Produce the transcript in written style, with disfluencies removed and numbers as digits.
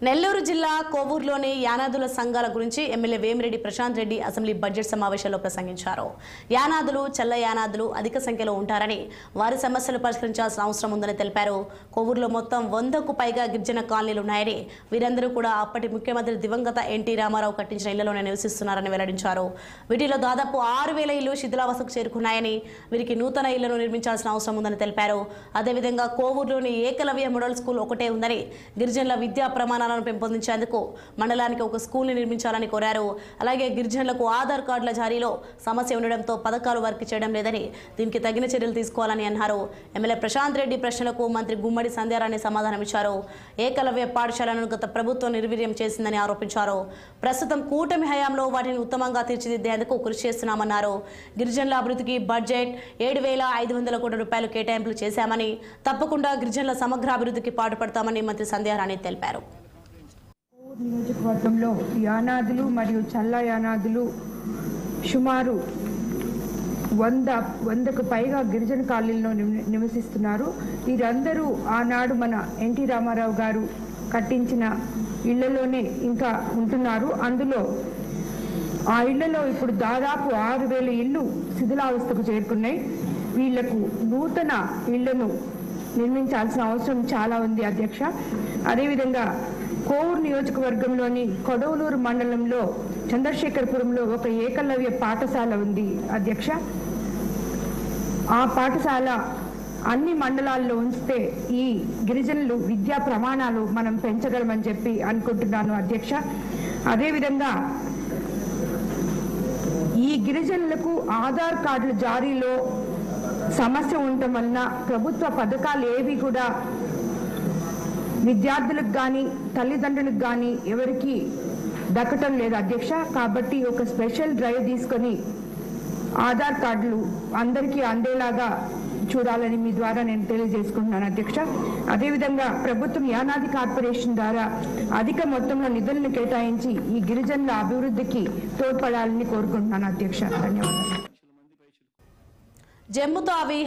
నెల్లూరు జిల్లా కోవూరులోని యానాదుల సంఘాల గురించి MLA Vemireddy Prashanth Reddy assembly budget సమావేశంలో ప్రసంగించారు. యానాదులు, చల్ల యానాదులు అధిక సంఖ్యలో ఉంటారని, వారి సమస్యలు పరిష్కరించాల్సిన అవసరం ఉందని తెలిపారు. కోవూరులో మొత్తం 100కు పైగా గిరిజన కాలనీలు ఉన్నాయని, వీరందరూ కూడా అప్పటి ముఖ్యమంత్రి దివంగత ఎన్టీ రామారావు కట్టించిన ఇళ్లలోనే నివసిస్తున్నారని వెల్లడించారు. వీటిలో దాదాపు 6000 ఇళ్లు శిథిలావస్థకు చేరుకున్నాయని, వీరికి నూతన ఇళ్లను నిర్మించాల్సిన అవసరం ఉందని తెలిపారు. అదేవిధంగా కోవూరులోని ఏకలవ్య మోడల్ స్కూల్ ఒకటే ఉందని, గిరిజనుల విద్యా ప్రమాణాలను పెంపొందించేందుకు మండలానికి ఒక స్కూల్ని నిర్మించాలని కోరారు. అలాగే గిరిజనులకు ఆధార్ కార్డుల జారీలో సమస్య ఉండడంతో పథకాలు వర్క్ చేయడం లేదని, దీనికి తగిన చర్యలు తీసుకోవాలని అన్నారు. ఎమ్మెల్యే ప్రశాంత్ రెడ్డి ప్రశ్నలకు మంత్రి గుమ్మడి సంధ్యారాణి సమాధానమిచ్చారు. ఏకలవ్య పాఠశాలను గత ప్రభుత్వం నిర్వీర్యం చేసిందని ఆరోపించారు. ప్రస్తుతం కూటమి హయాంలో వాటిని ఉత్తమంగా తీర్చిదిద్దేందుకు కృషి చేస్తున్నామన్నారు. గిరిజనుల అభివృద్ధికి బడ్జెట్ 7500 కోట్ల రూపాయలు కేటాయింపులు చేశామని, తప్పకుండా గిరిజనుల సమగ్ర అభివృద్ధికి పాటుపడతామని మంత్రి సంధ్యారాణి తెలిపారు. నియోజకవర్గంలో యానాదులు మరియు చల్ల యానాదులు సుమారు 100కు పైగా గిరిజన కాలనీల్లో నివసిస్తున్నారు. వీరందరూ ఆనాడు మన ఎన్టీ రామారావు గారు కట్టించిన ఇళ్లలోనే ఇంకా ఉంటున్నారు. అందులో ఆ ఇళ్లలో ఇప్పుడు దాదాపు 6000 ఇళ్ళు శిథిలావస్థకు చేరుకున్నాయి. వీళ్లకు నూతన ఇళ్లను నిర్మించాల్సిన అవసరం చాలా ఉంది అధ్యక్ష. అదేవిధంగా కోవూరు నియోజకవర్గంలోని కొడవలూరు మండలంలో చంద్రశేఖరపురంలో ఒక ఏకలవ్య పాఠశాల ఉంది అధ్యక్ష. ఆ పాఠశాల అన్ని మండలాల్లో ఉంచితే ఈ గిరిజనులు విద్యా ప్రమాణాలు మనం పెంచగలమని చెప్పి అనుకుంటున్నాను అధ్యక్ష. అదేవిధంగా ఈ గిరిజనులకు ఆధార్ కార్డుల జారీలో సమస్య ఉండటం వలన ప్రభుత్వ పథకాలు ఏవి కూడా విద్యార్థులకు కానీ తల్లిదండ్రులకు కానీ ఎవరికి దక్కటం లేదు అధ్యక్ష. కాబట్టి ఒక స్పెషల్ డ్రైవ్ తీసుకొని ఆధార్ కార్డులు అందరికీ అందేలాగా చూడాలని మీ ద్వారా నేను తెలియజేసుకుంటున్నాను అధ్యక్ష. అదేవిధంగా ప్రభుత్వం యానాది కార్పొరేషన్ ద్వారా అధిక మొత్తంలో నిధులను కేటాయించి ఈ గిరిజనుల అభివృద్ధికి తోడ్పడాలని కోరుకుంటున్నాను అధ్యక్ష. ధన్యవాదాలు. జమ్ముతో అవి